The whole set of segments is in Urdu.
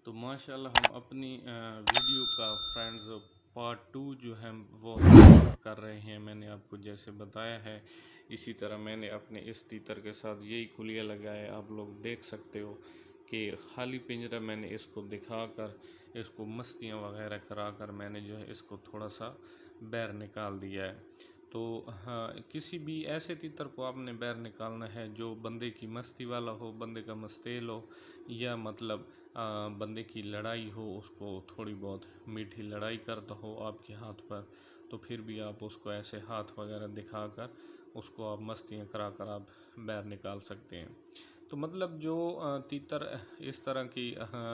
تو ماشاءاللہ ہم اپنی ویڈیو کا فرینڈز پارٹ 2 جو ہے وہ شوٹ کر رہے ہیں. میں نے آپ کو جیسے بتایا ہے اسی طرح میں نے اپنے اس تیتر کے ساتھ یہی کھلیہ لگایا. آپ لوگ دیکھ سکتے ہو کہ خالی پنجرہ میں نے اس کو دکھا کر اس کو مستیاں وغیرہ کرا کر میں نے جو ہے اس کو تھوڑا سا باہر نکال دیا ہے. تو کسی بھی ایسے تیتر کو آپ نے باہر نکالنا ہے جو بندے کی مستی والا ہو, بندے کا مستیل ہو, یا مطلب بندے کی لڑائی ہو, اس کو تھوڑی بہت میٹھی لڑائی کرتا ہو آپ کے ہاتھ پر, تو پھر بھی آپ اس کو ایسے ہاتھ وغیرہ دکھا کر اس کو آپ مستیاں کرا کر آپ باہر نکال سکتے ہیں. تو مطلب جو تیتر اس طرح کی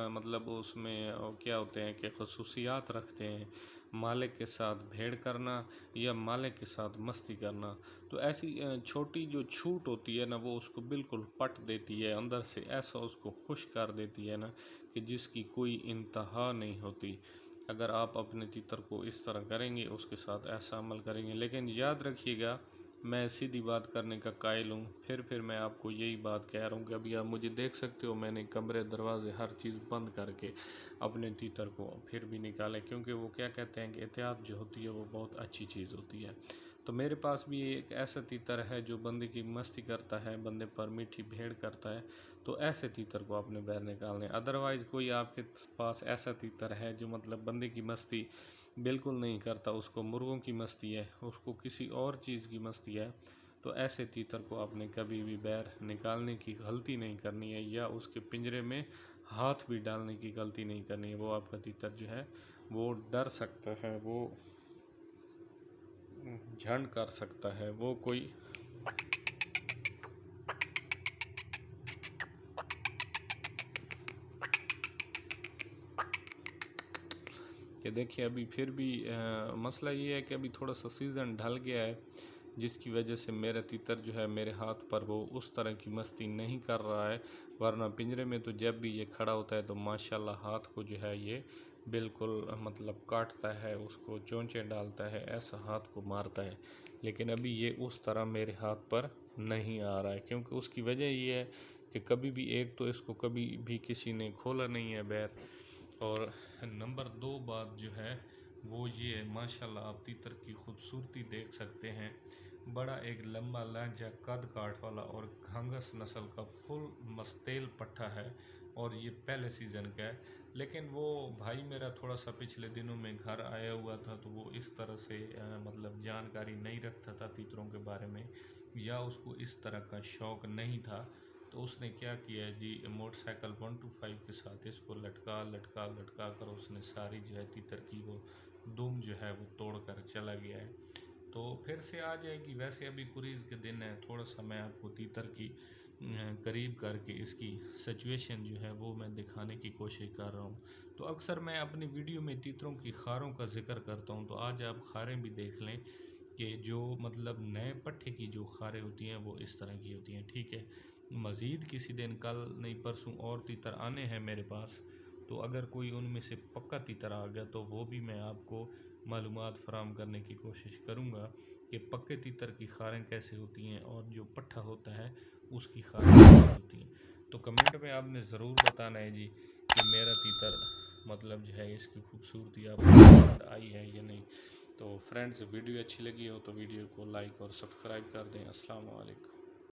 مطلب اس میں کیا ہوتے ہیں کہ خصوصیات رکھتے ہیں, مالک کے ساتھ بھیڑ کرنا یا مالک کے ساتھ مستی کرنا, تو ایسی چھوٹی جو چھوٹ ہوتی ہے نا وہ اس کو بالکل پٹ دیتی ہے اندر سے, ایسا اس کو خوش کر دیتی ہے نا کہ جس کی کوئی انتہا نہیں ہوتی. اگر آپ اپنے تیتر کو اس طرح کریں گے, اس کے ساتھ ایسا عمل کریں گے. لیکن یاد رکھیے گا میں سیدھی بات کرنے کا قائل ہوں. پھر میں آپ کو یہی بات کہہ رہا ہوں کہ ابھی آپ مجھے دیکھ سکتے ہو میں نے کمرے دروازے ہر چیز بند کر کے اپنے تیتر کو پھر بھی نکالے, کیونکہ وہ کیا کہتے ہیں کہ احتیاط جو ہوتی ہے وہ بہت اچھی چیز ہوتی ہے. تو میرے پاس بھی ایک ایسا تیتر ہے جو بندے کی مستی کرتا ہے, بندے پر میٹھی بھیڑ کرتا ہے, تو ایسے تیتر کو اپنے باہر نکالنے. ادروائز کوئی آپ کے پاس ایسا تیتر ہے جو مطلب بندے کی مستی بالکل نہیں کرتا, اس کو مرغوں کی مستی ہے, اس کو کسی اور چیز کی مستی ہے, تو ایسے تیتر کو آپ نے کبھی بھی باہر نکالنے کی غلطی نہیں کرنی ہے, یا اس کے پنجرے میں ہاتھ بھی ڈالنے کی غلطی نہیں کرنی ہے. وہ آپ کا تیتر جو ہے وہ ڈر سکتا ہے, وہ جھنڈ کر سکتا ہے, وہ کوئی کہ دیکھیں ابھی پھر بھی مسئلہ یہ ہے کہ ابھی تھوڑا سا سیزن ڈھل گیا ہے, جس کی وجہ سے میرا تیتر جو ہے میرے ہاتھ پر وہ اس طرح کی مستی نہیں کر رہا ہے. ورنہ پنجرے میں تو جب بھی یہ کھڑا ہوتا ہے تو ماشاءاللہ ہاتھ کو جو ہے یہ بالکل مطلب کاٹتا ہے, اس کو چونچے ڈالتا ہے, ایسا ہاتھ کو مارتا ہے. لیکن ابھی یہ اس طرح میرے ہاتھ پر نہیں آ رہا ہے, کیونکہ اس کی وجہ یہ ہے کہ کبھی بھی ایک تو اس کو کبھی بھی کسی نے کھولا نہیں ہے باہر, اور نمبر 2 بات جو ہے وہ یہ ہے ماشاءاللہ آپ تیتر کی خوبصورتی دیکھ سکتے ہیں. بڑا ایک لمبا لہجہ قد کاٹ والا اور گھانگس نسل کا فل مستیل پٹھا ہے, اور یہ پہلے سیزن کا ہے. لیکن وہ بھائی میرا تھوڑا سا پچھلے دنوں میں گھر آیا ہوا تھا, تو وہ اس طرح سے مطلب جانکاری نہیں رکھتا تھا تیتروں کے بارے میں, یا اس کو اس طرح کا شوق نہیں تھا. تو اس نے کیا کیا ہے جی, موٹر سائیکل 125 کے ساتھ اس کو لٹکا کر اس نے ساری جو ہے تیتر کی وہ دم جو ہے وہ توڑ کر چلا گیا ہے. تو پھر سے آ جائے گی. ویسے ابھی کوریز کے دن ہے, تھوڑا سا میں آپ کو تیتر کی قریب کر کے اس کی سچویشن جو ہے وہ میں دکھانے کی کوشش کر رہا ہوں. تو اکثر میں اپنی ویڈیو میں تیتروں کی خاروں کا ذکر کرتا ہوں, تو آج آپ خاریں بھی دیکھ لیں کہ جو مطلب نئے پٹھے کی جو خاریں ہوتی ہیں وہ اس طرح کی ہوتی ہیں. ٹھیک ہے, مزید کسی دن کل نہیں پرسوں اور تیتر آنے ہیں میرے پاس, تو اگر کوئی ان میں سے پکا تیتر آ گیا تو وہ بھی میں آپ کو معلومات فراہم کرنے کی کوشش کروں گا کہ پکے تیتر کی خاریں کیسے ہوتی ہیں اور جو پٹھا ہوتا ہے اس کی خاریں کیسے ہوتی ہیں. تو کمنٹ میں آپ نے ضرور بتانا ہے جی کہ میرا تیتر مطلب جو ہے اس کی خوبصورتی آپ کو پسند آئی ہے یا نہیں. تو فرینڈز ویڈیو اچھی لگی ہو تو ویڈیو کو لائک اور سبسکرائب کر دیں. السلام علیکم.